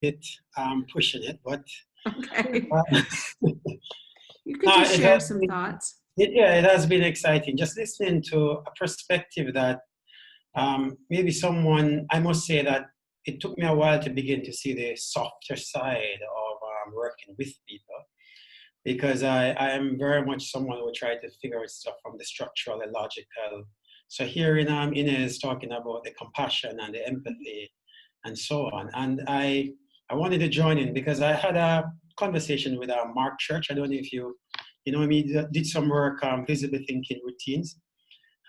bit pushing it, but Okay. uh, You could just it share has some been, thoughts. it has been exciting. Just listening to a perspective that maybe someone, I must say that it took me a while to begin to see the softer side of working with people because I am very much someone who try to figure out stuff from the structural and logical. So hearing Inez talking about the compassion and the empathy and so on, and I wanted to join in because I had a conversation with Mark Church. I don't know if you know me, did some work, visible thinking routines,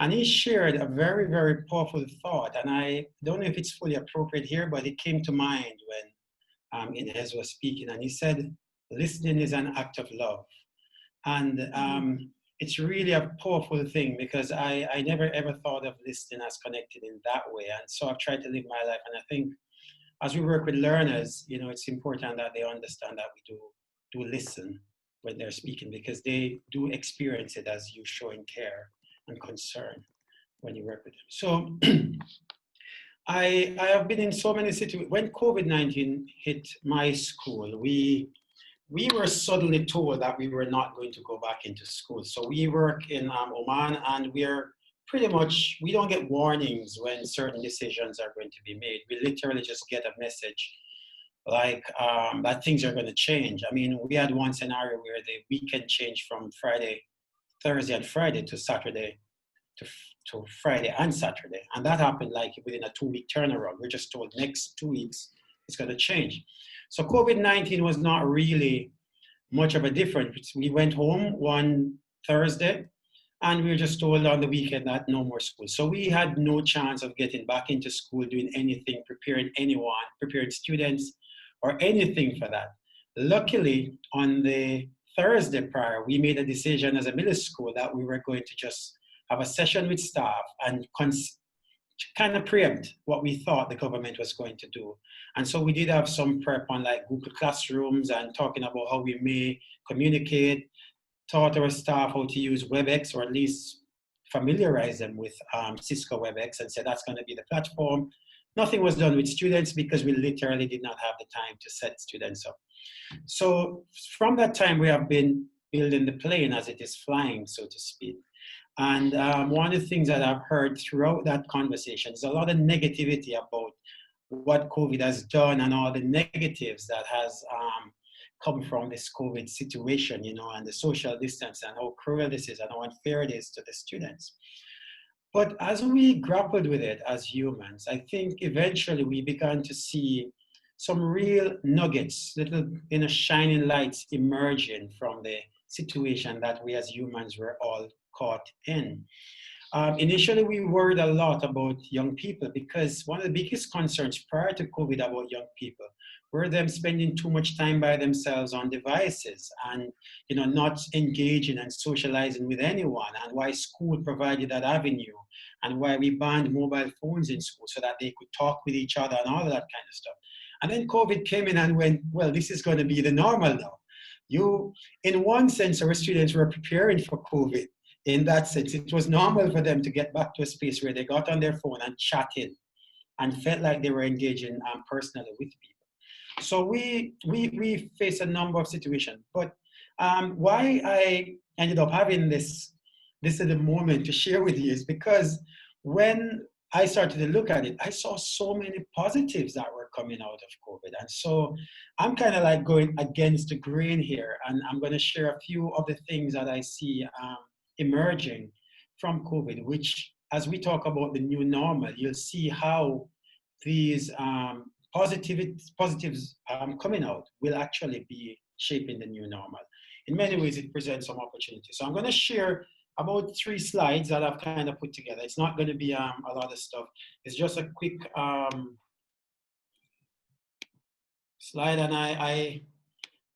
and he shared a very, very powerful thought. And I don't know if it's fully appropriate here, but it came to mind when Inez was speaking. And he said, listening is an act of love. And it's really a powerful thing because I never ever thought of listening as connected in that way. And so I've tried to live my life. And I think as we work with learners, you know, it's important that they understand that we do listen when they're speaking because they do experience it as you showing care and concern when you work with them. So I have been in so many situations. When COVID-19 hit my school, we were suddenly told that we were not going to go back into school. So we work in Oman, and we're pretty much, we don't get warnings when certain decisions are going to be made. We literally just get a message like that things are going to change. I mean, we had one scenario where the weekend changed from Thursday and Friday to Saturday to, to Friday and Saturday. And that happened like within a 2-week turnaround. We're just told next 2 weeks it's going to change. So COVID-19 was not really much of a difference. We went home one Thursday and we were just told on the weekend that no more school. So we had no chance of getting back into school, doing anything, preparing anyone, preparing students or anything for that. Luckily, on the Thursday prior, we made a decision as a middle school that we were going to just have a session with staff and kind of preempt what we thought the government was going to do. And so we did have some prep on like Google Classrooms and talking about how we may communicate, taught our staff how to use WebEx or at least familiarize them with Cisco WebEx and said that's going to be the platform. Nothing was done with students because we literally did not have the time to set students up. So from that time, we have been building the plane as it is flying, so to speak. And one of the things that I've heard throughout that conversation is a lot of negativity about what COVID has done and all the negatives that has come from this COVID situation, you know, and the social distance and how cruel this is and how unfair it is to the students. But as we grappled with it as humans, I think eventually we began to see some real nuggets, little shining lights emerging from the situation that we as humans were all caught in. Initially, we worried a lot about young people because one of the biggest concerns prior to COVID about young people were them spending too much time by themselves on devices and not engaging and socializing with anyone, and why school provided that avenue, and why we banned mobile phones in school so that they could talk with each other and all of that kind of stuff. And then COVID came in and went, well, this is going to be the normal now. In one sense, our students were preparing for COVID. In that sense, it was normal for them to get back to a space where they got on their phone and chatted and felt like they were engaging personally with people. So we face a number of situations. But why I ended up having this is the moment to share with you is because when I started to look at it, I saw so many positives that were coming out of COVID. And so I'm kind of like going against the grain here. And I'm going to share a few of the things that I see emerging from COVID, which as we talk about the new normal, you'll see how these positives coming out will actually be shaping the new normal. In many ways, it presents some opportunities. So I'm going to share about 3 slides that I've kind of put together. It's not going to be a lot of stuff. It's just a quick slide, and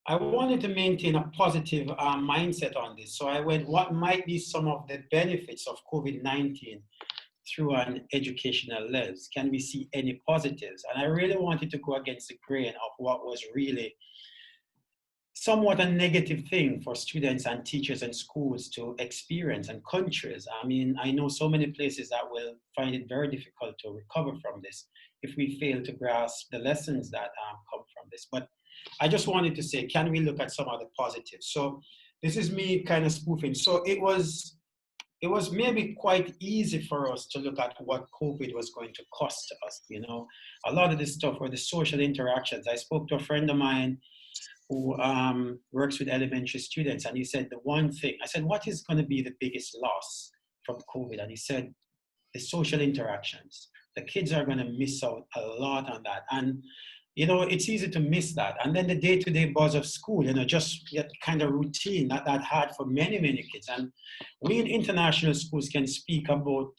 I wanted to maintain a positive mindset on this. So I went, what might be some of the benefits of COVID-19 through an educational lens? Can we see any positives? And I really wanted to go against the grain of what was really somewhat a negative thing for students and teachers and schools to experience, and countries. I mean, I know so many places that will find it very difficult to recover from this. if we fail to grasp the lessons that come from this. But I just wanted to say, can we look at some of the positives? So this is me kind of spoofing. So it was maybe quite easy for us to look at what COVID was going to cost us. You know, a lot of this stuff were the social interactions. I spoke to a friend of mine who works with elementary students, and he said the one thing, I said, what is going to be the biggest loss from COVID? And he said, the social interactions. The kids are going to miss out a lot on that. And, you know, it's easy to miss that. And then the day-to-day buzz of school, you know, just that kind of routine that hard for many, many kids. And we in international schools can speak about,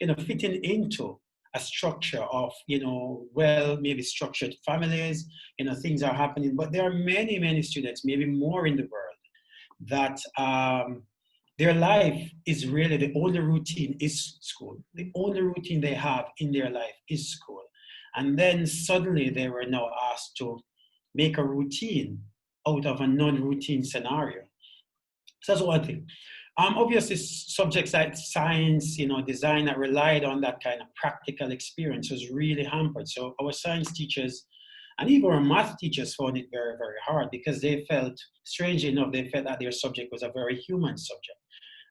you know, fitting into a structure of, you know, well, maybe structured families, you know, things are happening. But there are many, many students, maybe more in the world, that their life is really the only routine is school. The only routine they have in their life is school. And then suddenly they were now asked to make a routine out of a non-routine scenario. So that's one thing. Obviously, subjects like science, you know, design that relied on that kind of practical experience was really hampered. So our science teachers and even our math teachers found it very, very hard because they felt, strangely enough, they felt that their subject was a very human subject.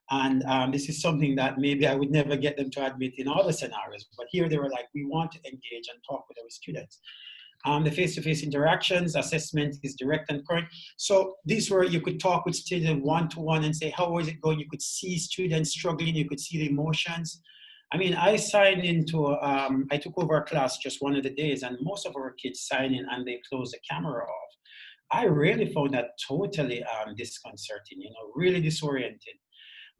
And this is something that maybe I would never get them to admit in other scenarios. But here they were like, we want to engage and talk with our students. The face-to-face interactions, assessment is direct and current. So these were, you could talk with students one-to-one and say, how is it going? You could see students struggling. You could see the emotions. I mean, I signed into, I took over a class just one of the days, and most of our kids sign in and they close the camera off. I really found that totally disconcerting, you know, really disoriented.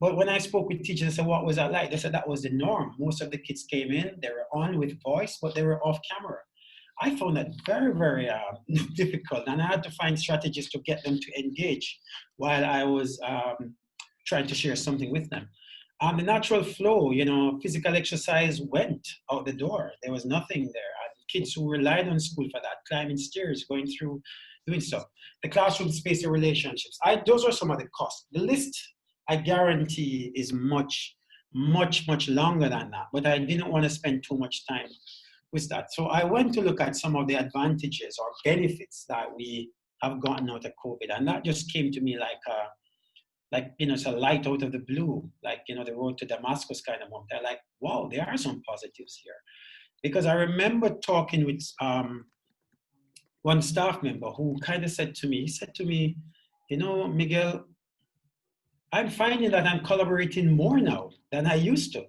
But when I spoke with teachers, I said, what was that like? They said that was the norm. Most of the kids came in, they were on with voice, but they were off camera. I found that very, very difficult, and I had to find strategies to get them to engage while I was trying to share something with them. The natural flow, you know, physical exercise went out the door. There was nothing there. Kids who relied on school for that, climbing stairs, going through, doing stuff. The classroom space and relationships. Those are some of the costs. The list, I guarantee, is much, much, much longer than that, but I didn't want to spend too much time with that. So I went to look at some of the advantages or benefits that we have gotten out of COVID. And that just came to me like, you know, it's a light out of the blue, like, you know, the road to Damascus kind of moment. They're like, wow, there are some positives here. Because I remember talking with one staff member who kind of said to me, he said to me, you know, Miguel, I'm finding that I'm collaborating more now than I used to.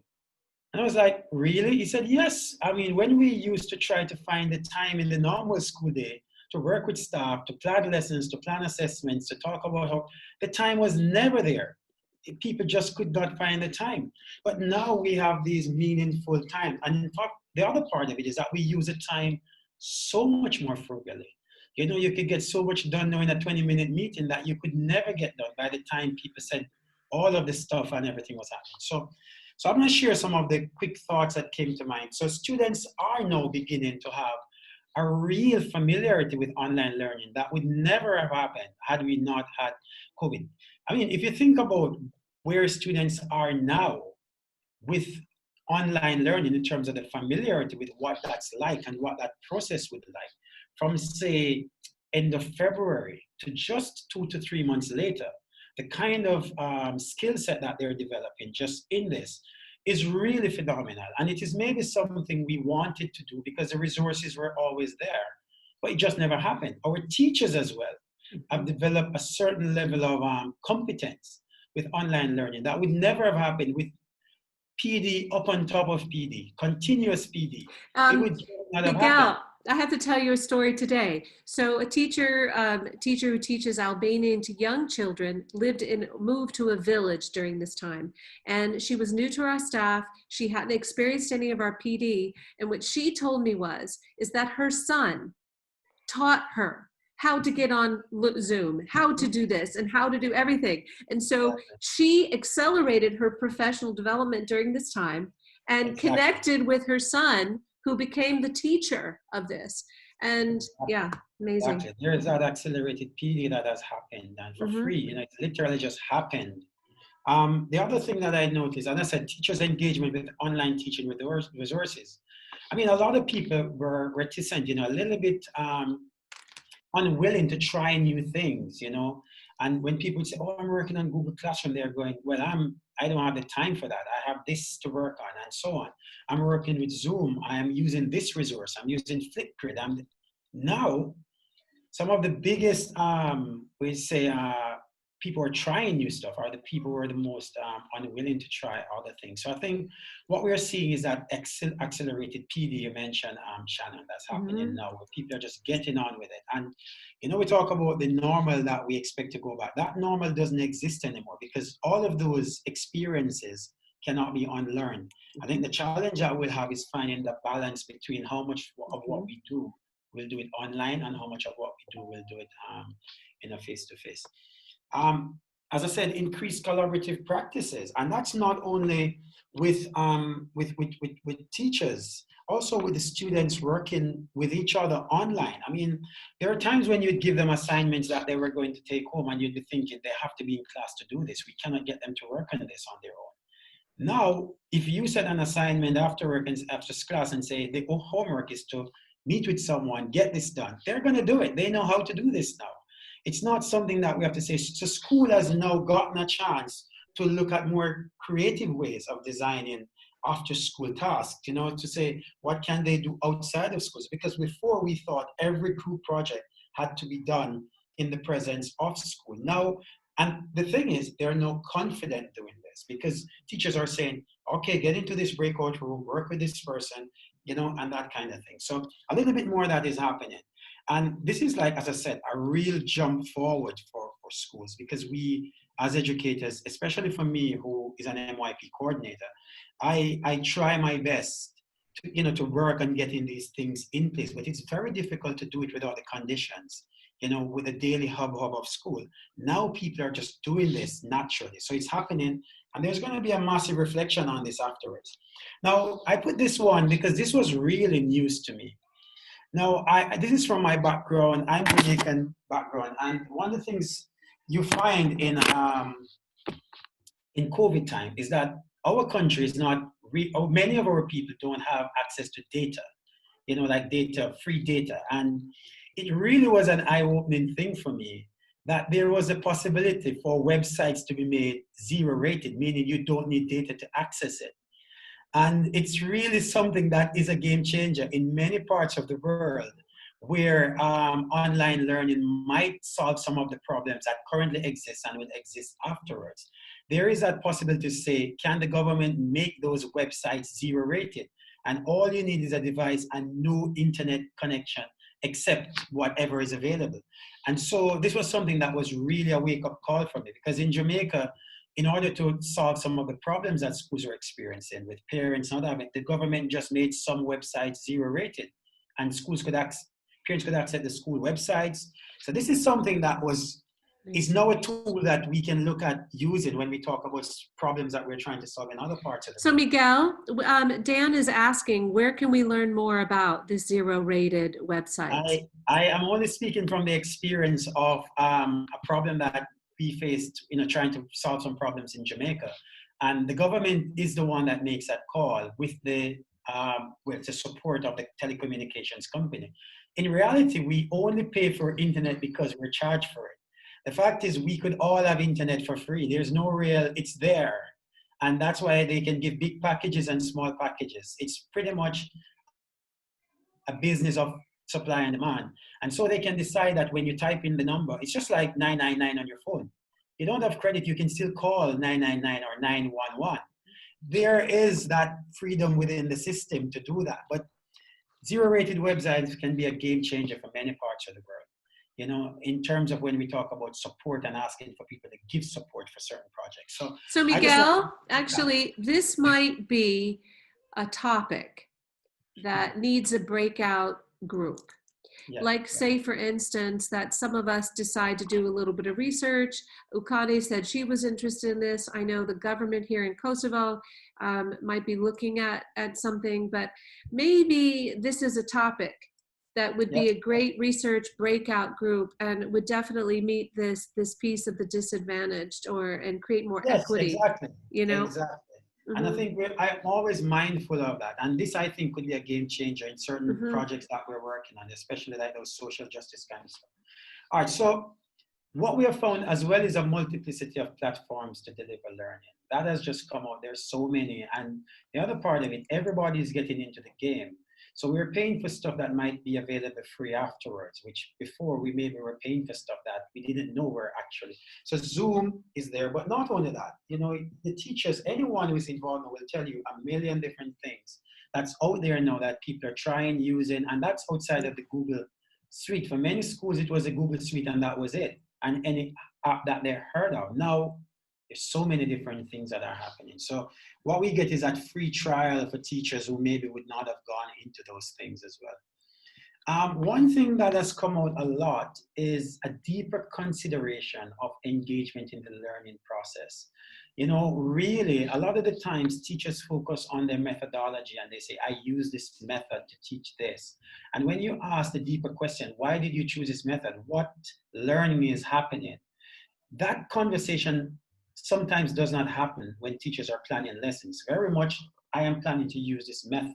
And I was like, really? He said, yes. I mean, when we used to try to find the time in the normal school day to work with staff, to plan lessons, to plan assessments, to talk about how the time was never there. People just could not find the time. But now we have these meaningful time. And in fact, the other part of it is that we use the time so much more frugally. You know, you could get so much done now in a 20-minute meeting that you could never get done by the time people said all of the stuff and everything was happening. So I'm going to share some of the quick thoughts that came to mind. So students are now beginning to have a real familiarity with online learning that would never have happened had we not had COVID. I mean, if you think about where students are now with online learning in terms of the familiarity with what that's like and what that process would like, from say end of February to just 2 to 3 months later, the kind of skill set that they're developing just in this is really phenomenal. And it is maybe something we wanted to do because the resources were always there, but it just never happened. Our teachers as well have developed a certain level of competence with online learning that would never have happened with PD up on top of PD, continuous PD. It would not have happened. I have to tell you a story today. So a teacher who teaches Albanian to young children moved to a village during this time. And she was new to our staff. She hadn't experienced any of our PD. And what she told me is that her son taught her how to get on Zoom, how to do this and how to do everything. And so she accelerated her professional development during this time and connected with her son, who became the teacher of this. And yeah, amazing. Exactly. There is that accelerated PD that has happened and for free, you know, it literally just happened. The other thing that I noticed, and I said teachers' engagement with online teaching with the resources. I mean, a lot of people were reticent, a little bit unwilling to try new things, And when people say, "Oh, I'm working on Google Classroom," they're going, "Well, I don't have the time for that. I have this to work on," and so on. "I'm working with Zoom. I am using this resource. I'm using Flipgrid." Now, some of the biggest, we say, people are trying new stuff are the people who are the most unwilling to try other things. So I think what we're seeing is that accelerated PD you mentioned, Shannon, that's happening now, where people are just getting on with it. And, we talk about the normal that we expect to go back. That normal doesn't exist anymore because all of those experiences cannot be unlearned. I think the challenge that we'll have is finding the balance between how much of what we do we'll do it online and how much of what we do we'll do it in a face-to-face. As I said, increased collaborative practices, and that's not only with teachers, also with the students working with each other online. I mean, there are times when you'd give them assignments that they were going to take home, and you'd be thinking they have to be in class to do this. We cannot get them to work on this on their own. Now, if you set an assignment after work and after class and say the homework is to meet with someone, get this done, they're going to do it. They know how to do this now. It's not something that we have to say. So school has now gotten a chance to look at more creative ways of designing after school tasks, to say, what can they do outside of schools? Because before we thought every group project had to be done in the presence of school. Now, and the thing is, they're now confident doing this because teachers are saying, okay, get into this breakout room, work with this person, and that kind of thing. So a little bit more of that is happening. And this is like, as I said, a real jump forward for schools because we, as educators, especially for me, who is an MYP coordinator, I try my best to work on getting these things in place, but it's very difficult to do it without the conditions, with the daily hub of school. Now people are just doing this naturally. So it's happening, and there's going to be a massive reflection on this afterwards. Now, I put this one because this was really news to me. Now, this is from my background. I'm Jamaican background, and one of the things you find in COVID time is that our country is not, many of our people don't have access to data, like free data. And it really was an eye-opening thing for me that there was a possibility for websites to be made zero rated, meaning you don't need data to access it. And it's really something that is a game changer in many parts of the world where online learning might solve some of the problems that currently exist and will exist afterwards. There is that possibility to say, can the government make those websites zero rated? And all you need is a device and no internet connection except whatever is available. And so this was something that was really a wake-up call for me because in Jamaica, in order to solve some of the problems that schools are experiencing with parents not having, the government just made some websites zero rated and parents could access the school websites. So this is something that is now a tool that we can look at using when we talk about problems that we're trying to solve in other parts of the world. So Megel, Dan is asking, where can we learn more about this zero rated website? I am only speaking from the experience of a problem that we faced, trying to solve some problems in Jamaica. And the government is the one that makes that call with the support of the telecommunications company. In reality, we only pay for internet because we're charged for it. The fact is we could all have internet for free. There's no it's there. And that's why they can give big packages and small packages. It's pretty much a business of supply and demand. And so they can decide that when you type in the number, it's just like 999 on your phone. You don't have credit, you can still call 999 or 911. There is that freedom within the system to do that. But zero-rated websites can be a game changer for many parts of the world, in terms of when we talk about support and asking for people to give support for certain projects. So Megel, actually, this might be a topic that needs a breakout group. Yeah, like say, for instance, that some of us decide to do a little bit of research. Ukane said she was interested in this. I know the government here in Kosovo might be looking at something, but maybe this is a topic that would be a great research breakout group and would definitely meet this piece of the disadvantaged and create more equity. Exactly. You know? Exactly. And I think I'm always mindful of that. And this, I think, could be a game changer in certain projects that we're working on, especially like those social justice kind of stuff. All right, so what we have found as well is a multiplicity of platforms to deliver learning. That has just come out. There's so many. And the other part of it, everybody is getting into the game. So we're paying for stuff that might be available free afterwards, which before we maybe were paying for stuff that we didn't know were actually. So Zoom is there, but not only that, you know, the teachers, anyone who's involved will tell you a million different things that's out there now that people are trying, using, and that's outside of the Google Suite. For many schools, it was a Google Suite and that was it. And any app that they heard of. Now, there's so many different things that are happening. So what we get is that free trial for teachers who maybe would not have gone into those things as well. One thing that has come out a lot is a deeper consideration of engagement in the learning process. You know, really, a lot of the times teachers focus on their methodology and they say, I use this method to teach this. And when you ask the deeper question, why did you choose this method? What learning is happening? That conversation sometimes does not happen when teachers are planning lessons. Very much, I am planning to use this method.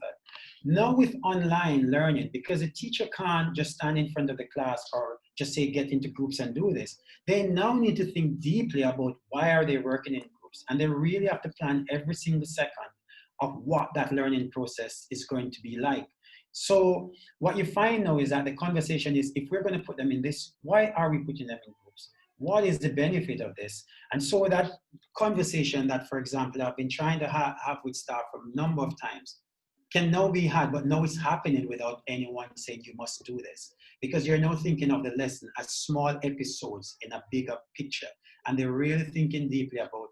Now with online learning, because a teacher can't just stand in front of the class or just say, get into groups and do this. They now need to think deeply about why are they working in groups? And they really have to plan every single second of what that learning process is going to be like. So what you find now is that the conversation is, if we're going to put them in this, why are we putting them in groups? What is the benefit of this? And so that conversation that, for example, I've been trying to have with staff for a number of times can now be had, but now it's happening without anyone saying you must do this. Because you're now thinking of the lesson as small episodes in a bigger picture. And they're really thinking deeply about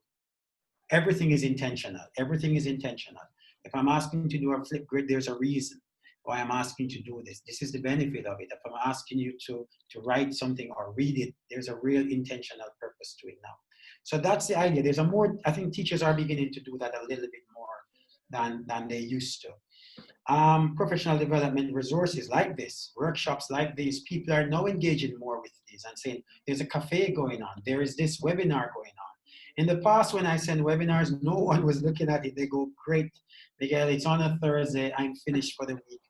everything is intentional. Everything is intentional. If I'm asking to do a flip grid, there's a reason why I'm asking to do this. This is the benefit of it. If I'm asking you to write something or read it, there's a real intentional purpose to it now. So that's the idea. There's a more, I think teachers are beginning to do that a little bit more than they used to. Professional development resources like this, workshops like these, people are now engaging more with these and saying, there's a cafe going on, there is this webinar going on. In the past, when I send webinars, no one was looking at it. They go, great, Miguel, it's on a Thursday, I'm finished for the week.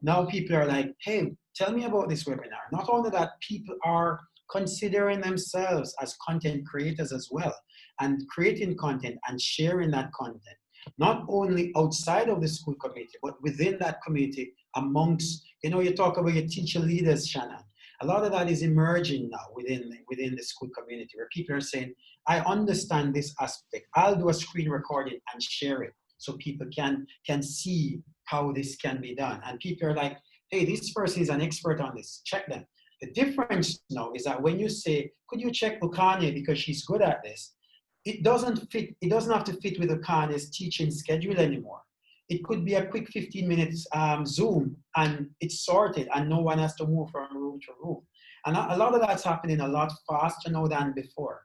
Now people are like, hey, tell me about this webinar. Not only that, people are considering themselves as content creators as well, and creating content and sharing that content. Not only outside of the school community, but within that community amongst, you know, you talk about your teacher leaders, Shannon. A lot of that is emerging now within the school community, where people are saying, I understand this aspect. I'll do a screen recording and share it so people can see how this can be done. And people are like, hey, this person is an expert on this, check them. The difference now is that when you say, could you check Ukane because she's good at this? It doesn't fit, it doesn't have to fit with Ukane's teaching schedule anymore. It could be a quick 15 minutes Zoom and it's sorted and no one has to move from room to room. And a lot of that's happening a lot faster now than before.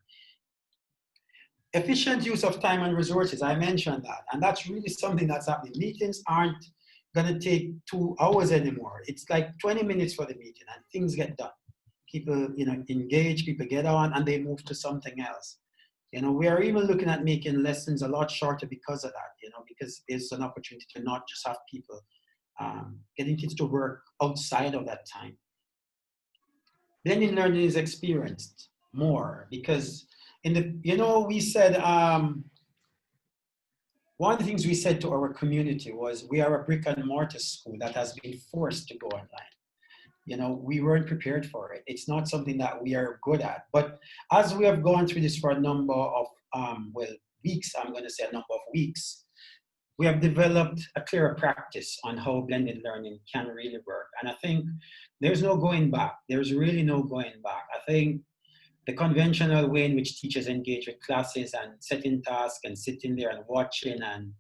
Efficient use of time and resources, I mentioned that. And that's really something that's happening. Meetings aren't gonna take 2 hours anymore. It's like 20 minutes for the meeting and things get done. People, you know, engage, people get on and they move to something else. You know, we are even looking at making lessons a lot shorter because of that, you know, because it's an opportunity to not just have people getting kids to work outside of that time. Blended learning is experienced more because in the, you know, we said, one of the things we said to our community was we are a brick and mortar school that has been forced to go online. You know, we weren't prepared for it. It's not something that we are good at. But as we have gone through this for a number of, weeks, I'm going to say a number of weeks, we have developed a clearer practice on how blended learning can really work. And I think there's no going back. There's really no going back. I think the conventional way in which teachers engage with classes and setting tasks and sitting there and watching and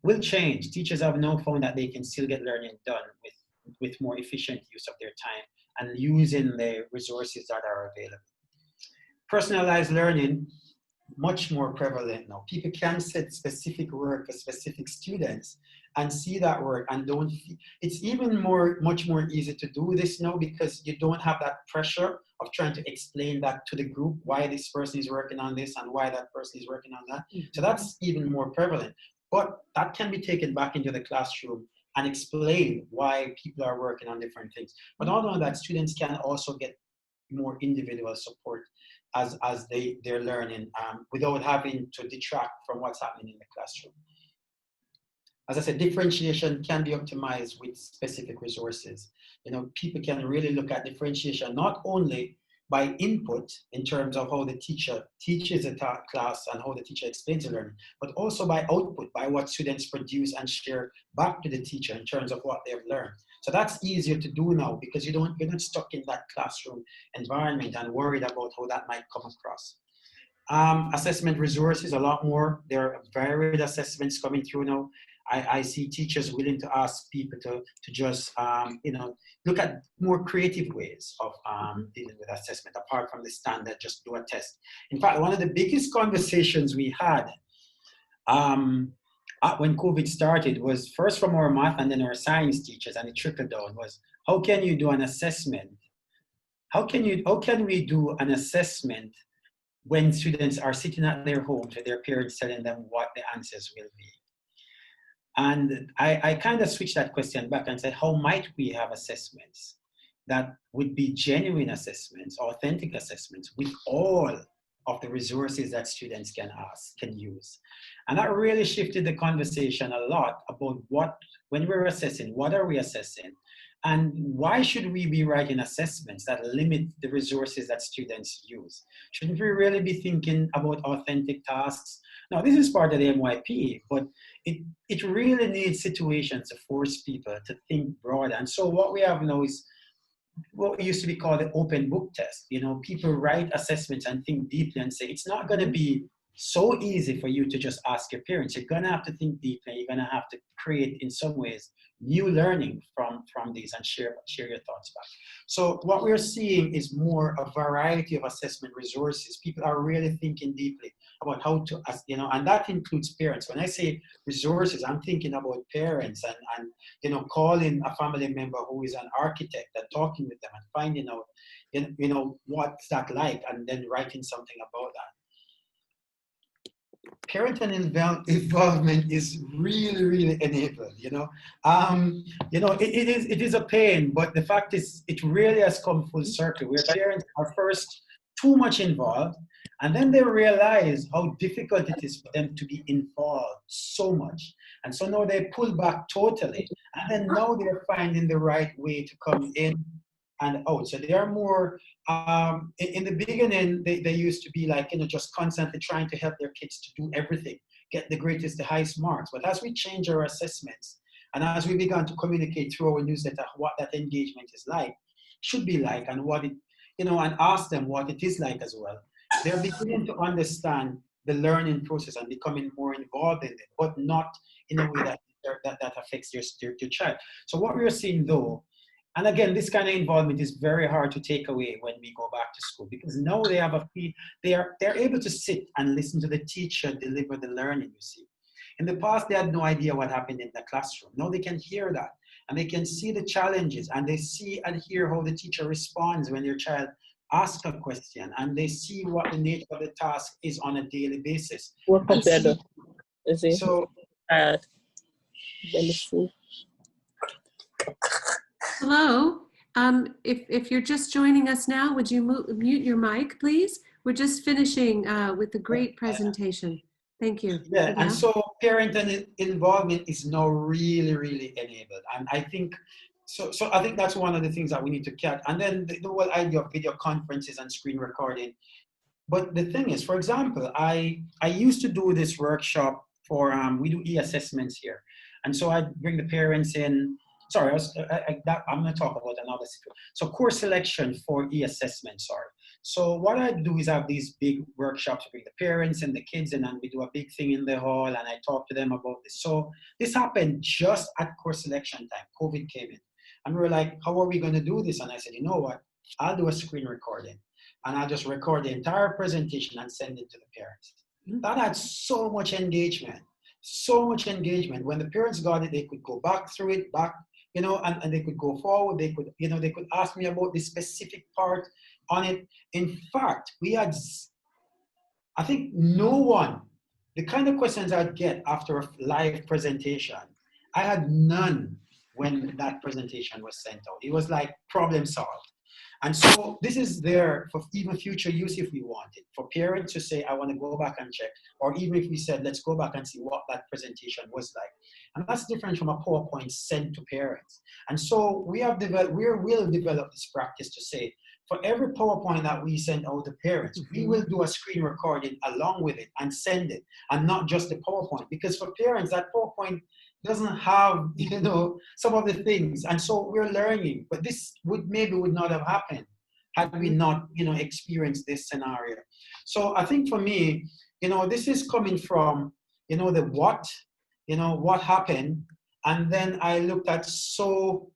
will change. Teachers have now found that they can still get learning done with more efficient use of their time and using the resources that are available. Personalized learning, much more prevalent now. People can set specific work for specific students and see that work and don't, it's even much more easy to do this now because you don't have that pressure of trying to explain that to the group, why this person is working on this and why that person is working on that. So that's even more prevalent. but that can be taken back into the classroom and explain why people are working on different things. But not only that, students can also get more individual support as they're learning without having to detract from what's happening in the classroom. As I said, differentiation can be optimized with specific resources. You know, people can really look at differentiation not only by input in terms of how the teacher teaches a class and how the teacher explains the learning, but also by output, by what students produce and share back to the teacher in terms of what they've learned. So that's easier to do now because you're not stuck in that classroom environment and worried about how that might come across. Assessment resources, a lot more. There are varied assessments coming through now. I see teachers willing to ask people to just, you know, look at more creative ways of dealing with assessment, apart from the standard, just do a test. In fact, one of the biggest conversations we had when COVID started was first from our math and then our science teachers, and it trickled down, was how can you do an assessment? How can we do an assessment when students are sitting at their homes with their parents telling them what the answers will be? And I kind of switched that question back and said, how might we have assessments that would be genuine assessments, authentic assessments with all of the resources that students can use? And that really shifted the conversation a lot about when we're assessing, what are we assessing? And why should we be writing assessments that limit the resources that students use? Shouldn't we really be thinking about authentic tasks? Now, this is part of the MYP, but it really needs situations to force people to think broader. And so what we have now is what used to be called the open book test. You know, people write assessments and think deeply and say, it's not going to be so easy for you to just ask your parents. You're going to have to think deeply. You're going to have to create, in some ways, new learning from these and share your thoughts back. So what we're seeing is more a variety of assessment resources. People are really thinking deeply about how to, you know, and that includes parents. When I say resources, I'm thinking about parents and you know, calling a family member who is an architect and talking with them and finding out, you know, what's that like, and then writing something about that. Parental involvement is really enabled, you know. You know, it is a pain, but the fact is it really has come full circle where parents are first too much involved, and then they realize how difficult it is for them to be involved so much. And so now they pull back totally, and then now they're finding the right way to come in and out. So they are more, in the beginning, they used to be like, you know, just constantly trying to help their kids to do everything, get the greatest, the highest marks. But as we change our assessments, and as we began to communicate through our newsletter what that engagement is like, should be like, and what it, you know, and ask them what it is like as well, they're beginning to understand the learning process and becoming more involved in it, but not in a way that affects your child. So what we're seeing though, and again, this kind of involvement is very hard to take away when we go back to school, because now they have they're able to sit and listen to the teacher deliver the learning, you see. In the past, they had no idea what happened in the classroom. Now they can hear that, and they can see the challenges, and they see and hear how the teacher responds when their child asks a question, and they see what the nature of the task is on a daily basis. So, hello. If you're just joining us now, would you mute your mic, please? We're just finishing with a great presentation. Thank you. Yeah, and so parental involvement is now really enabled. And I think, so I think that's one of the things that we need to catch. And then the whole idea of video conferences and screen recording. But the thing is, for example, I used to do this workshop for, we do e-assessments here. And so I bring the parents in. Sorry, I'm going to talk about another situation. So course selection for e-assessment, sorry. So what I do is I have these big workshops to bring the parents and the kids in, and we do a big thing in the hall, and I talk to them about this. So this happened just at course selection time. COVID came in. And we were like, how are we going to do this? And I said, you know what? I'll do a screen recording, and I'll just record the entire presentation and send it to the parents. That had so much engagement. So much engagement. When the parents got it, they could go back through it, you know, and they could go forward. They could, you know, they could ask me about this specific part on it. In fact, we had, I think no one the kind of questions I'd get after a live presentation, I had none when that presentation was sent out. It was like problem solved. And so this is there for even future use if we want it, for parents to say, I want to go back and check, or even if we said, let's go back and see what that presentation was like. And that's different from a PowerPoint sent to parents. And so we will develop this practice to say, for every PowerPoint that we send out to parents, we will do a screen recording along with it and send it, and not just the PowerPoint. Because for parents, that PowerPoint doesn't have, some of the things. And so we're learning, but this would not have happened had we not, experienced this scenario. So I think for me, this is coming from, the what happened. And then I looked at so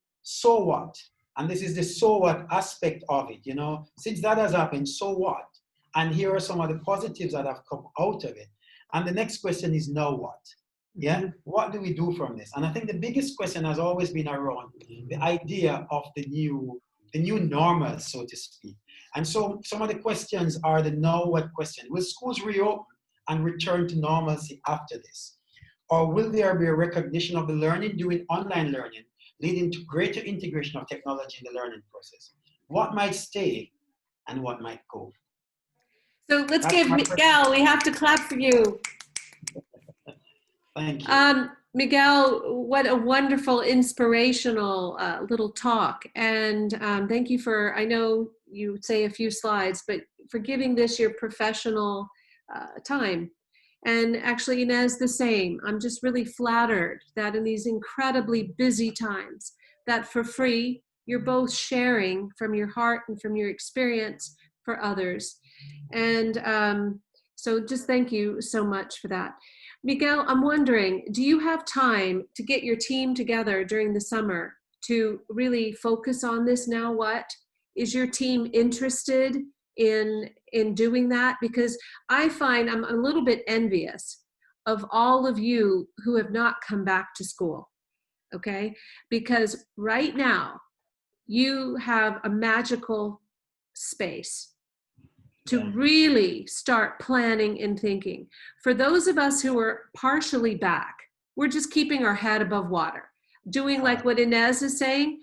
what? And this is the so what aspect of it, since that has happened, so what? And here are some of the positives that have come out of it. And the next question is now what? Yeah, what do we do from this? And I think the biggest question has always been around the idea of the new normal, so to speak. And so some of the questions are the now what question. Will schools reopen and return to normalcy after this? Or will there be a recognition of the learning during online learning, leading to greater integration of technology in the learning process? What might stay and what might go? So let's give Miguel, we have to clap for you. Thank you. Miguel, what a wonderful, inspirational little talk. And thank you for, I know you say a few slides, but for giving this your professional time. And actually, Inez, the same. I'm just really flattered that in these incredibly busy times, that for free, you're both sharing from your heart and from your experience for others. And so just thank you so much for that. Miguel, I'm wondering, do you have time to get your team together during the summer to really focus on this now what? Is your team interested in doing that? Because I find I'm a little bit envious of all of you who have not come back to school, okay? Because right now, you have a magical space to really start planning and thinking. For those of us who are partially back, we're just keeping our head above water, doing like what Inez is saying,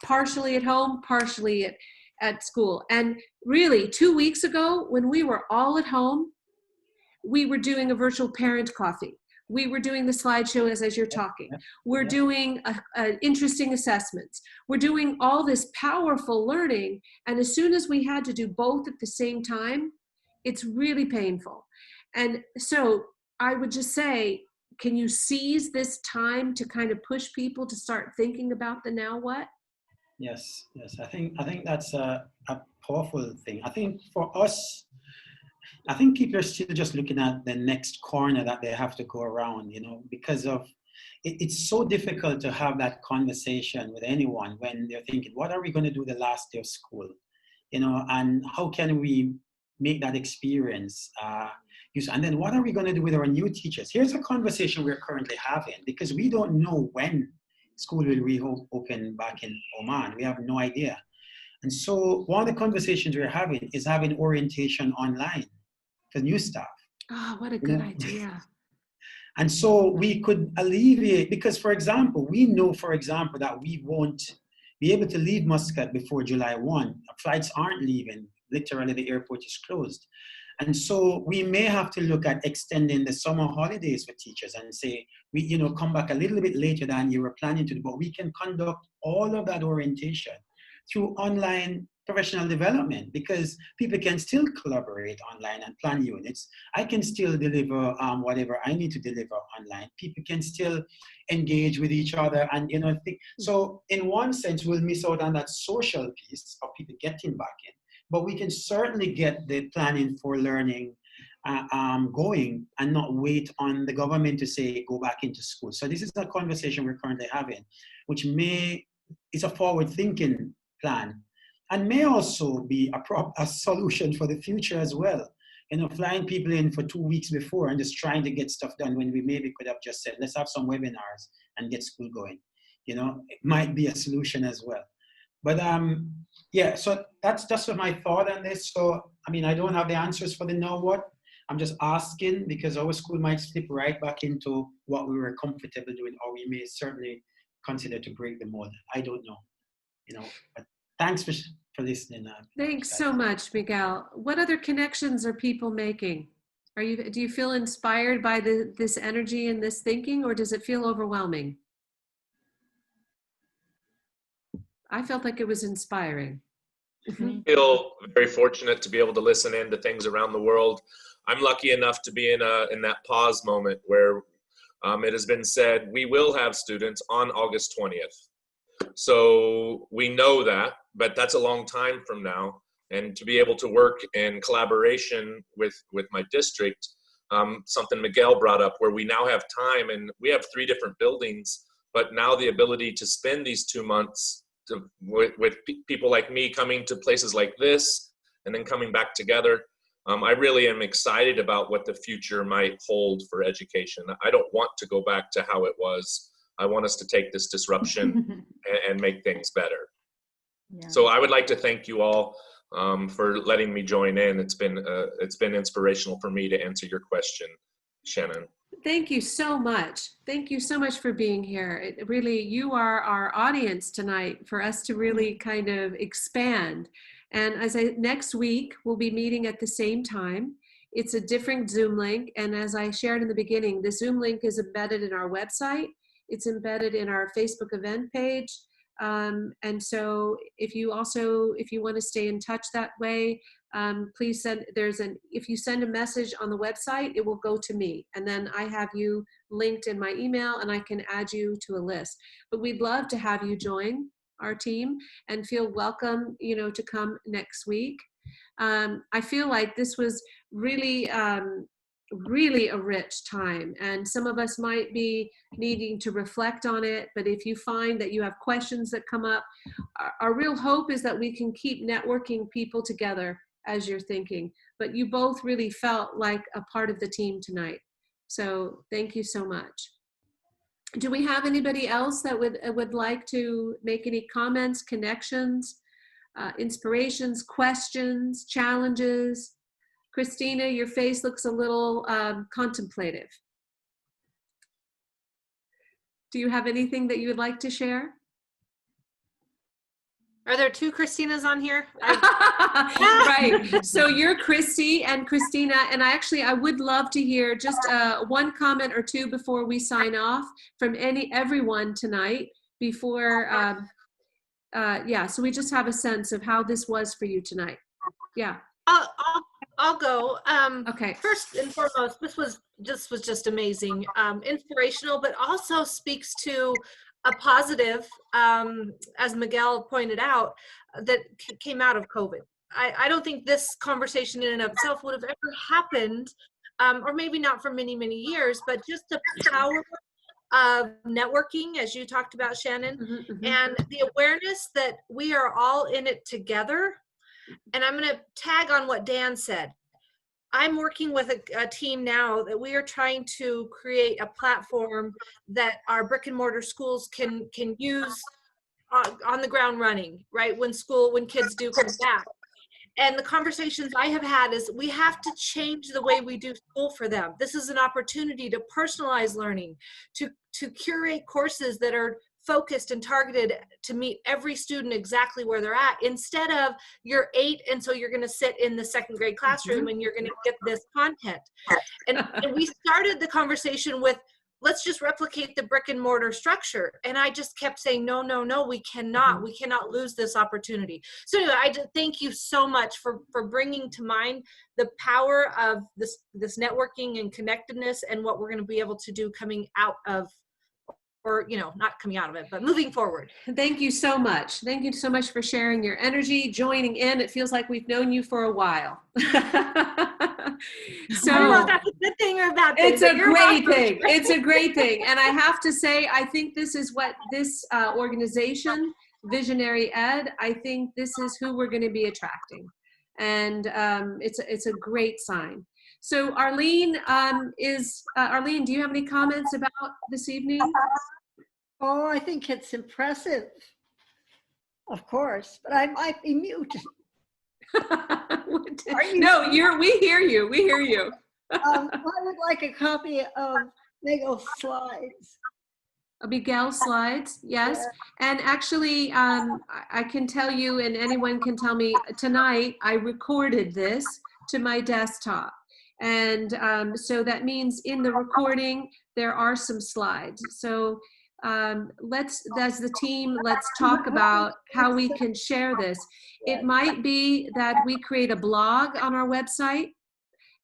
partially at home, partially at school. And really, 2 weeks ago, when we were all at home, we were doing a virtual parent coffee. We were doing the slideshow as you're talking. We're doing interesting assessments. We're doing all this powerful learning. And as soon as we had to do both at the same time, it's really painful. And so I would just say, can you seize this time to kind of push people to start thinking about the now what? Yes. I think that's a powerful thing. I think for us, I think people are still just looking at the next corner that they have to go around, because of it's so difficult to have that conversation with anyone when they're thinking, what are we going to do the last day of school? And how can we make that experience? And then what are we going to do with our new teachers? Here's a conversation we're currently having because we don't know when school will reopen back in Oman. We have no idea. And so one of the conversations we're having is having orientation online for new staff. Oh, what a good idea. And so we could alleviate, because for example, we know, that we won't be able to leave Muscat before July 1. Flights aren't leaving. Literally, the airport is closed. And so we may have to look at extending the summer holidays for teachers and say, we, come back a little bit later than you were planning to do, but we can conduct all of that orientation through online professional development, because people can still collaborate online and plan units. I can still deliver whatever I need to deliver online. People can still engage with each other and, so in one sense, we'll miss out on that social piece of people getting back in, but we can certainly get the planning for learning going and not wait on the government to say, go back into school. So this is a conversation we're currently having, which is a forward-thinking plan, and may also be a solution for the future as well. Flying people in for 2 weeks before and just trying to get stuff done when we maybe could have just said, let's have some webinars and get school going. It might be a solution as well. But so that's just my thought on this. So, I don't have the answers for the now what. I'm just asking because our school might slip right back into what we were comfortable doing, or we may certainly consider to break the mold. I don't know, but thanks for listening. Thanks so much, Miguel. What other connections are people making? Do you feel inspired by this energy and this thinking, or does it feel overwhelming? I felt like it was inspiring. I feel very fortunate to be able to listen in to things around the world. I'm lucky enough to be in that pause moment where it has been said we will have students on August 20th. So we know that, but that's a long time from now. And to be able to work in collaboration with my district, something Miguel brought up, where we now have time, and we have 3 different buildings, but now the ability to spend these 2 months with people like me coming to places like this and then coming back together. I really am excited about what the future might hold for education. I don't want to go back to how it was. I want us to take this disruption and make things better. Yeah. So I would like to thank you all for letting me join in. It's been inspirational for me to answer your question, Shannon. Thank you so much. Thank you so much for being here. You are our audience tonight for us to really kind of expand. And next week, we'll be meeting at the same time. It's a different Zoom link. And as I shared in the beginning, the Zoom link is embedded in our website. It's embedded in our Facebook event page. And so if you want to stay in touch that way, please if you send a message on the website, it will go to me. And then I have you linked in my email and I can add you to a list. But we'd love to have you join our team and feel welcome, to come next week. I feel like this was really a rich time, and some of us might be needing to reflect on it, but if you find that you have questions that come up, our real hope is that we can keep networking people together as you're thinking. But you both really felt like a part of the team tonight, so thank you so much. Do we have anybody else that would like to make any comments, connections, inspirations, questions, challenges? Christina, your face looks a little contemplative. Do you have anything that you would like to share? Are there 2 Christinas on here? Right. So you're Christy and Christina, and I would love to hear just one comment or 2 before we sign off from everyone tonight. Before, so we just have a sense of how this was for you tonight. Yeah. I'll go. Okay. First and foremost, this was just amazing, inspirational, but also speaks to a positive, as Miguel pointed out, that came out of COVID. I don't think this conversation in and of itself would have ever happened, or maybe not for many, many years, but just the power of networking, as you talked about, Shannon, and the awareness that we are all in it together. And I'm going to tag on what Dan said. I'm working with a team now that we are trying to create a platform that our brick and mortar schools can use on the ground running, right? When kids do come back. And the conversations I have had is we have to change the way we do school for them. This is an opportunity to personalize learning, to curate courses that are focused and targeted to meet every student exactly where they're at, instead of you're 8 and so you're going to sit in the 2nd grade classroom and you're going to get this content. And we started the conversation with, let's just replicate the brick and mortar structure. And I just kept saying, no, we cannot. We cannot lose this opportunity. So anyway, I just thank you so much for bringing to mind the power of this networking and connectedness and what we're going to be able to do coming out of, or not coming out of it, but moving forward. Thank you so much. Thank you so much for sharing your energy, joining in. It feels like we've known you for a while. So I don't know if that's a good thing or a bad thing. It's a great thing. It's a great thing. And I have to say, I think this is what this organization, VisionaryEd, I think this is who we're going to be attracting. And it's a great sign. So Arlene, Arlene, do you have any comments about this evening? Oh, I think it's impressive, of course, but I might be muted. No, we hear you. We hear you. I would like a copy of Megel's slides. Miguel's slides, yes. And actually, I can tell you, and anyone can tell me, tonight I recorded this to my desktop. And so that means in the recording, there are some slides. So let's, as the team, let's talk about how we can share this. It might be that we create a blog on our website.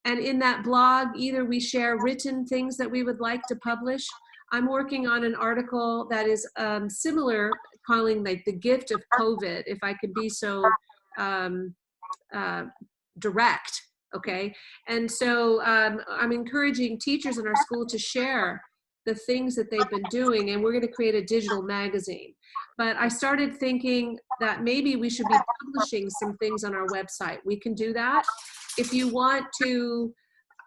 And in that blog, either we share written things that we would like to publish. I'm working on an article that is similar, calling like the gift of COVID, if I could be so direct, okay? And so I'm encouraging teachers in our school to share the things that they've been doing, and we're gonna create a digital magazine. But I started thinking that maybe we should be publishing some things on our website. We can do that. If you want to,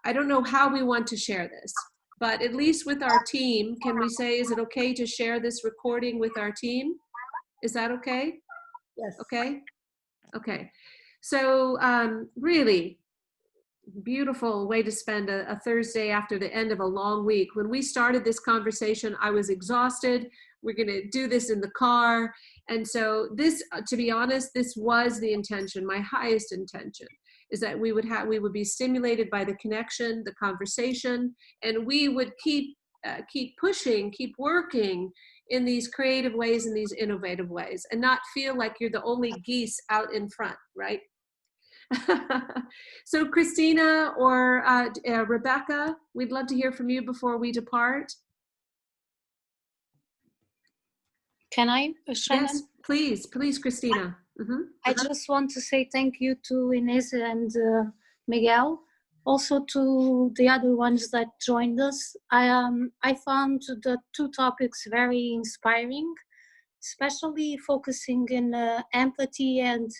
I don't know how we want to share this, but at least with our team, can we say, is it okay to share this recording with our team? Is that okay? Yes. Okay. Okay. So really beautiful way to spend a Thursday after the end of a long week. When we started this conversation, I was exhausted. We're going to do this in the car. And so this, to be honest, this was the intention, my highest intention, is that we would be stimulated by the connection, the conversation, and we would keep pushing, keep working in these creative ways, in these innovative ways, and not feel like you're the only geese out in front, right? So Christina or Rebecca, we'd love to hear from you before we depart. Can I, Shannon? Yes, please, Christina. Mm-hmm. I just want to say thank you to Inez and Miguel, also to the other ones that joined us. I found the two topics very inspiring, especially focusing in empathy and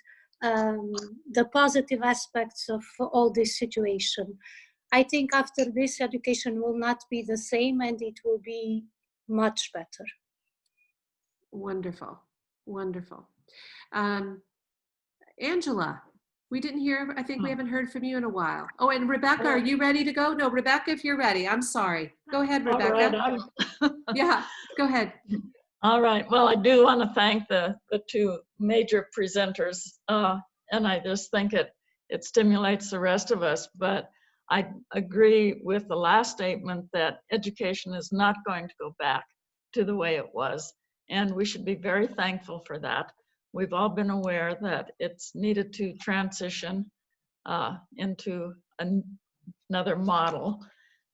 the positive aspects of all this situation. I think after this, education will not be the same and it will be much better. Wonderful, wonderful. Angela, we didn't hear, I think we haven't heard from you in a while. Oh, and Rebecca, are you ready to go? No, Rebecca, if you're ready, I'm sorry. Go ahead, Rebecca. All right, Yeah, go ahead. all right. Well, I do want to thank the two major presenters, and I just think it stimulates the rest of us. But I agree with the last statement that education is not going to go back to the way it was, and we should be very thankful for that. We've all been aware that it's needed to transition into another model,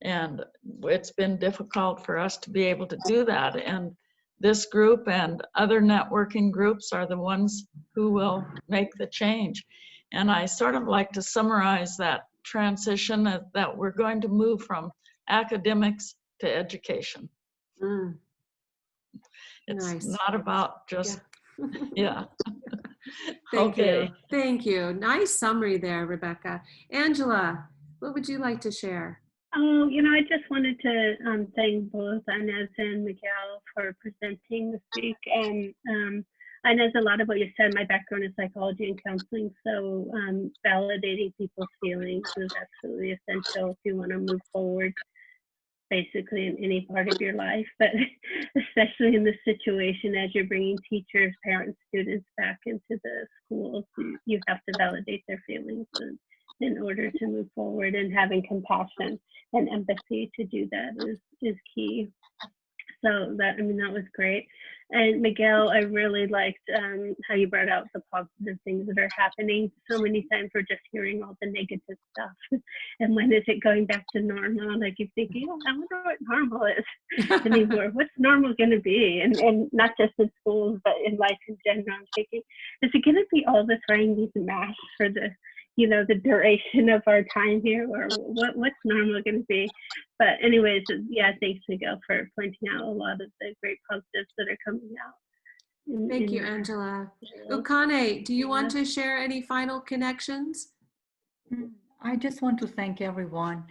and it's been difficult for us to be able to do that. And this group and other networking groups are the ones who will make the change. And I sort of like to summarize that transition that we're going to move from academics to education. Mm. It's Nice. not about just, yeah. Thank Okay. you. Thank you. Nice summary there, Rebecca. Angela, what would you like to share? Oh, I just wanted to thank both Inez and Miguel for presenting this week. And Inez, a lot of what you said, my background is psychology and counseling, so validating people's feelings is absolutely essential if you want to move forward, basically in any part of your life, but especially in this situation as you're bringing teachers, parents, students back into the schools, you have to validate their feelings in order to move forward, and having compassion and empathy to do that is key. So that was great. And Miguel, I really liked how you brought out the positive things that are happening. So many times we're just hearing all the negative stuff. And when is it going back to normal? And I keep thinking, I wonder what normal is anymore. What's normal going to be? And not just in schools, but in life in general. I'm thinking, is it going to be all this wearing these masks for the duration of our time here, or what's normal going to be? But anyways, yeah, thanks Miguel for pointing out a lot of the great positives that are coming out. Thank you, Angela. Ukane, do you want to share any final connections? I just want to thank everyone,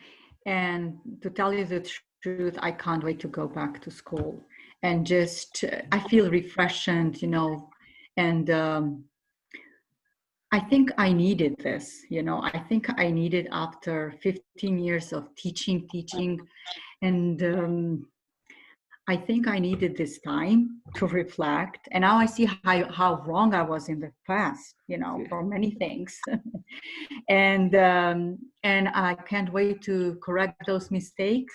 and to tell you the truth, I can't wait to go back to school, and just I feel refreshed, and I think I needed this, I think I needed after 15 years of teaching, and I think I needed this time to reflect. And now I see how wrong I was in the past, for many things. and I can't wait to correct those mistakes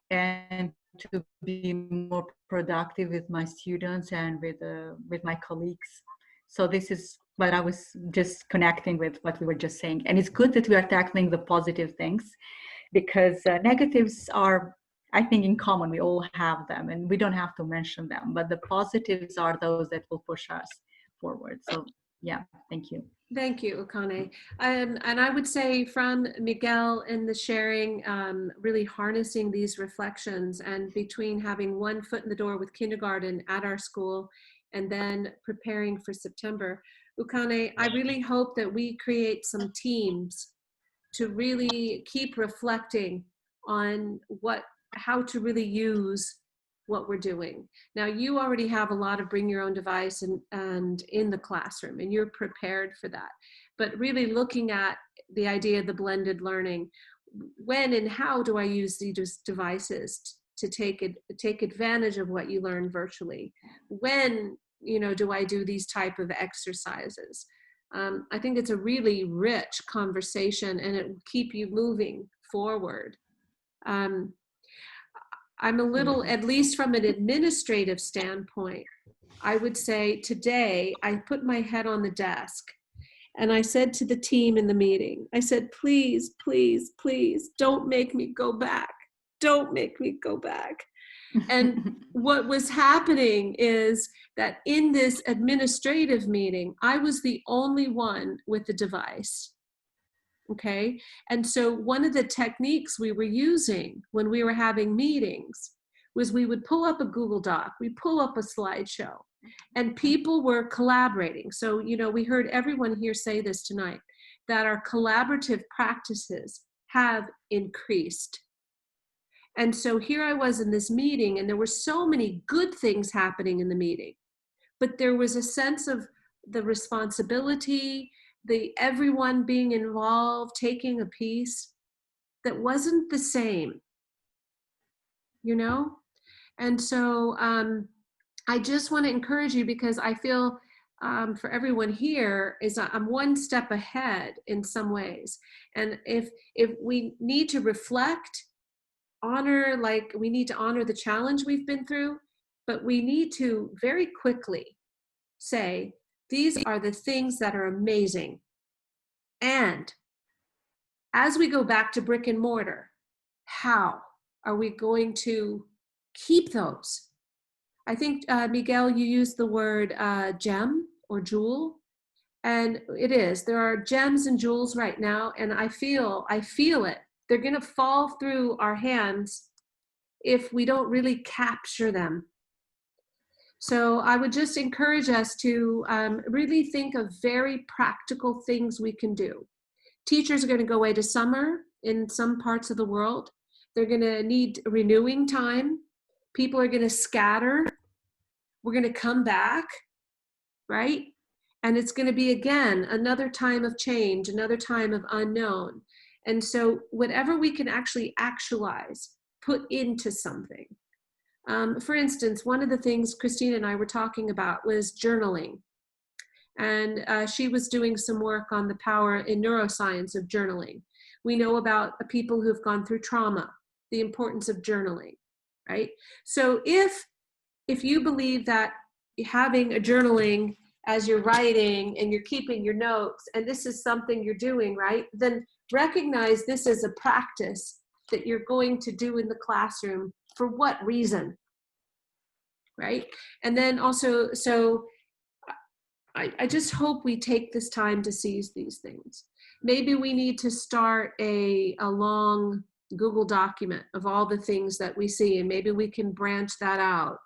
and to be more productive with my students and with my colleagues. So this is what I was just connecting with what we were just saying. And it's good that we are tackling the positive things, because negatives are, I think, in common. We all have them and we don't have to mention them, but the positives are those that will push us forward. So yeah, thank you. Thank you, Ukane. And I would say from Miguel and the sharing, really harnessing these reflections, and between having one foot in the door with kindergarten at our school and then preparing for September, Ukane, I really hope that we create some teams to really keep reflecting on how to really use what we're doing. Now, you already have a lot of bring your own device and in the classroom, and you're prepared for that. But really looking at the idea of the blended learning, when and how do I use these devices to take advantage of what you learn virtually? When, do I do these type of exercises? I think it's a really rich conversation, and it will keep you moving forward. I'm a little, at least from an administrative standpoint, I would say today I put my head on the desk and I said to the team in the meeting, I said, please, please, please, don't make me go back. Don't make me go back. And what was happening is that in this administrative meeting, I was the only one with the device. Okay. And so one of the techniques we were using when we were having meetings was we would pull up a Google Doc, we pull up a slideshow, and people were collaborating. So, we heard everyone here say this tonight, that our collaborative practices have increased. And so here I was in this meeting, and there were so many good things happening in the meeting, but there was a sense of the responsibility, everyone being involved, taking a piece that wasn't the same, And so I just want to encourage you, because I feel for everyone here is I'm one step ahead in some ways. And if we need to reflect, we need to honor the challenge we've been through, but we need to very quickly say, these are the things that are amazing. And as we go back to brick and mortar, how are we going to keep those? I think, Miguel, you used the word gem or jewel, and it is. There are gems and jewels right now, and I feel it. They're going to fall through our hands if we don't really capture them. So I would just encourage us to really think of very practical things we can do. Teachers are going to go away to summer in some parts of the world. They're going to need renewing time. People are going to scatter. We're going to come back, right? And it's going to be, again, another time of change, another time of unknown. And so whatever we can actually actualize, put into something. For instance, one of the things Christine and I were talking about was journaling. And she was doing some work on the power in neuroscience of journaling. We know about people who've gone through trauma, the importance of journaling, right? So if you believe that having a journaling as you're writing and you're keeping your notes, and this is something you're doing, right? Then recognize this as a practice that you're going to do in the classroom. For what reason, right? And then also, so I just hope we take this time to seize these things. Maybe we need to start a long Google document of all the things that we see, and maybe we can branch that out.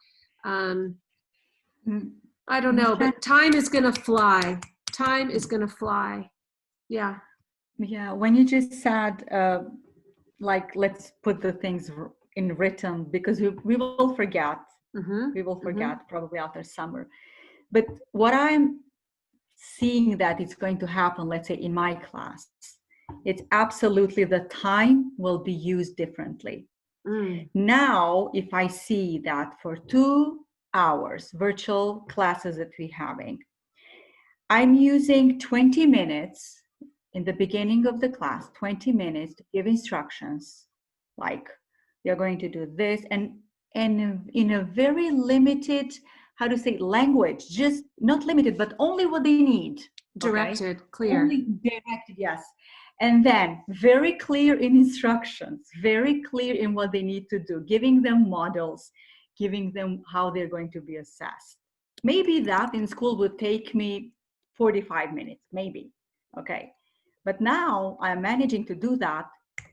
I don't know, but time is going to fly. Time is going to fly. Yeah. Yeah, when you just said, let's put the things in written, because we will forget. We will forget probably after summer. But what I'm seeing that it's going to happen, let's say in my class, it's absolutely the time will be used differently. Now, if I see that for 2 hours virtual classes that we're having, I'm using 20 minutes in the beginning of the class, 20 minutes to give instructions, like you're going to do this, and in a very limited, how to say, language, just not limited, but only what they need. Directed, okay? clear. Only directed, yes. And then very clear in instructions, very clear in what they need to do, giving them models, giving them how they're going to be assessed. Maybe that in school would take me 45 minutes, maybe, okay? But now I'm managing to do that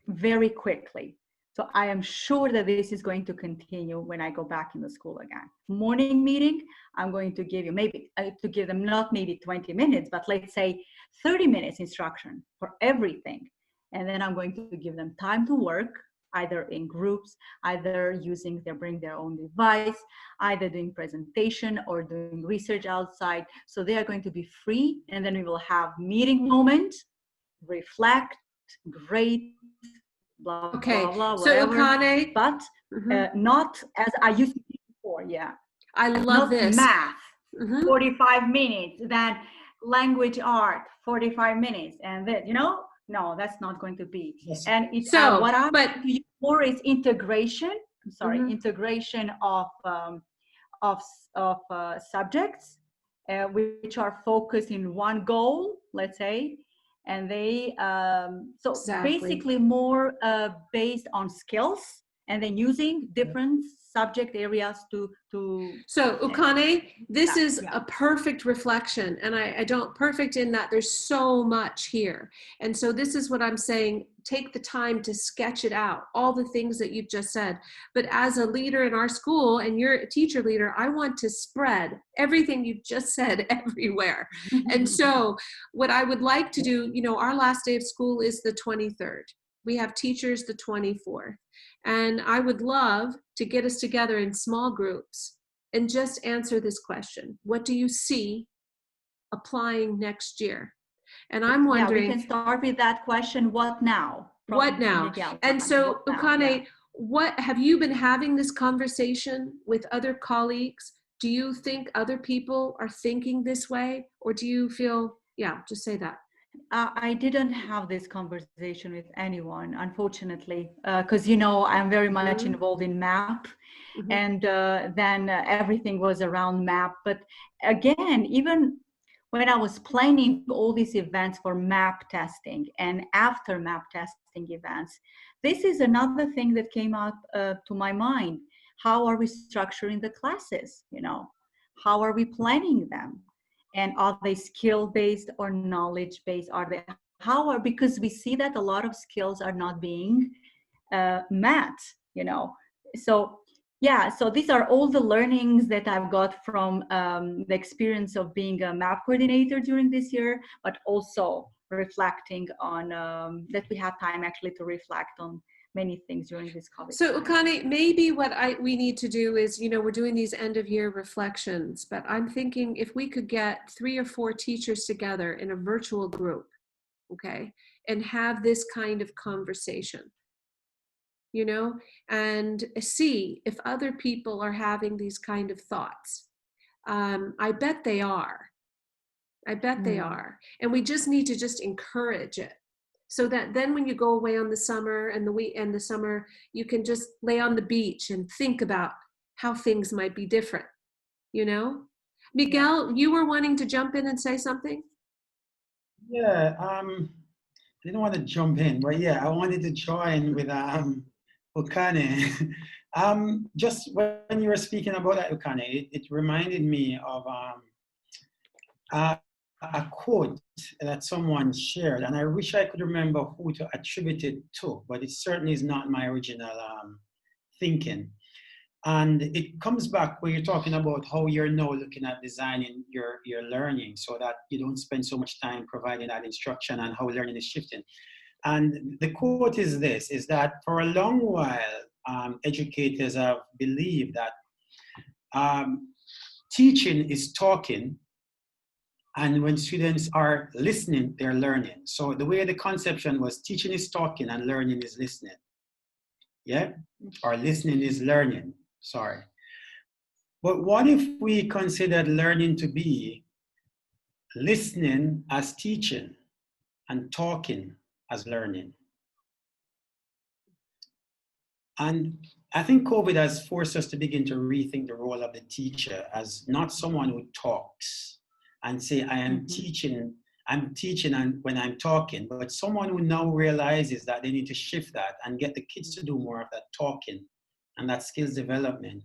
very quickly. So I am sure that this is going to continue when I go back in the school again. Morning meeting, I'm going to give you maybe, to give them not maybe 20 minutes, but let's say 30 minutes instruction for everything. And then I'm going to give them time to work, either in groups, either using bring their own device, either doing presentation or doing research outside. So they are going to be free, and then we will have meeting moment, reflect, grade, blah, Okay, blah, blah, so whatever. Ukane, But not as I used to be before, yeah. I love Not this. math, 45 minutes, then language art, 45 minutes, and then, no, that's not going to be. Yes. And it's So, what I'm but- going to use more is integration. I'm sorry, integration of subjects which are focused in one goal, let's say, and they so Exactly. basically more based on skills, and then using different subject areas to So Ukane, this is yeah. a perfect reflection, and I don't perfect in that there's so much here. And so this is what I'm saying, take the time to sketch it out, all the things that you've just said. But as a leader in our school, and you're a teacher leader, I want to spread everything you've just said everywhere. And so what I would like to do, our last day of school is the 23rd. We have teachers the 24th. And I would love to get us together in small groups and just answer this question. What do you see applying next year? And I'm wondering— Yeah, we can start with that question, what now? What now? Miguel, And so, Ukane, yeah. what have you been having this conversation with other colleagues? Do you think other people are thinking this way? Or do you feel, yeah, just say that. I didn't have this conversation with anyone, unfortunately, because, I'm very much involved in MAP, and then everything was around MAP. But again, even when I was planning all these events for MAP testing and after MAP testing events, this is another thing that came up to my mind. How are we structuring the classes? How are we planning them? And are they skill-based or knowledge-based? Because we see that a lot of skills are not being met, So yeah, so these are all the learnings that I've got from the experience of being a MAP coordinator during this year, but also reflecting on that we had time actually to reflect on many things during this COVID. So Ukane, maybe what we need to do is, we're doing these end of year reflections, but I'm thinking if we could get 3 or 4 teachers together in a virtual group, okay, and have this kind of conversation, and see if other people are having these kind of thoughts. I bet they are. They are. And we just need to just encourage it. So that then when you go away on the summer and the summer, you can just lay on the beach and think about how things might be different, Miguel, you were wanting to jump in and say something? Yeah, I didn't want to jump in, but yeah, I wanted to join with Ukane. Just when you were speaking about that, Ukane, it reminded me of a quote that someone shared, and I wish I could remember who to attribute it to, but it certainly is not my original thinking. And it comes back where you're talking about how you're now looking at designing your learning so that you don't spend so much time providing that instruction and how learning is shifting. And the quote is this, is that for a long while, educators have believed that teaching is talking And when students are listening, they're learning. So the way the conception was, teaching is talking and learning is listening. Yeah? Or listening is learning, sorry. But what if we considered learning to be listening as teaching and talking as learning? And I think COVID has forced us to begin to rethink the role of the teacher as not someone who talks and say, I am teaching and when I'm talking, but someone who now realizes that they need to shift that and get the kids to do more of that talking and that skills development.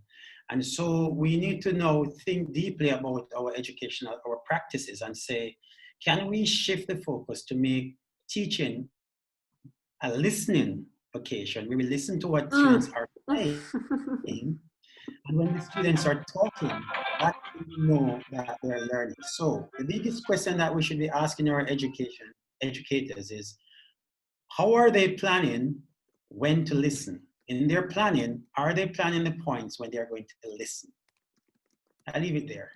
And so we need to now think deeply about our educational, our practices and say, can we shift the focus to make teaching a listening vocation? We will listen to what students are saying, and when the students are talking, that's when we know that they're learning. So the biggest question that we should be asking our educators is, how are they planning when to listen? In their planning, are they planning the points when they're going to listen? I'll leave it there.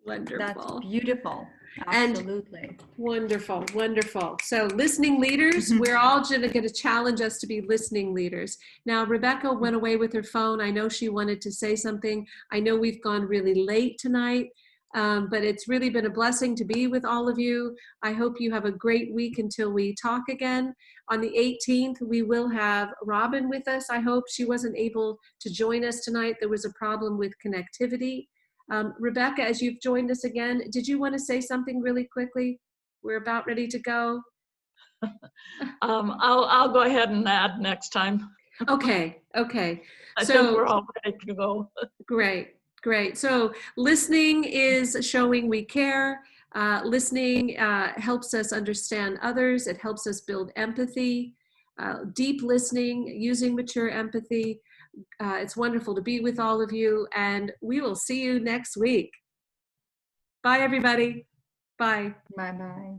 Wonderful. That's beautiful. And Absolutely. wonderful, wonderful. So listening leaders, we're all going to challenge us to be listening leaders. Now, Rebecca went away with her phone. I know she wanted to say something. I know we've gone really late tonight, but it's really been a blessing to be with all of you. I hope you have a great week until we talk again. On the 18th, we will have Robin with us. I hope. She wasn't able to join us tonight. There was a problem with connectivity. Rebecca, as you've joined us again, did you want to say something really quickly? We're about ready to go. I'll go ahead and add next time. Okay. I think we're all ready to go. Great. So listening is showing we care. Listening helps us understand others. It helps us build empathy. Deep listening, using mature empathy. It's wonderful to be with all of you, and we will see you next week. Bye, everybody. Bye. Bye-bye.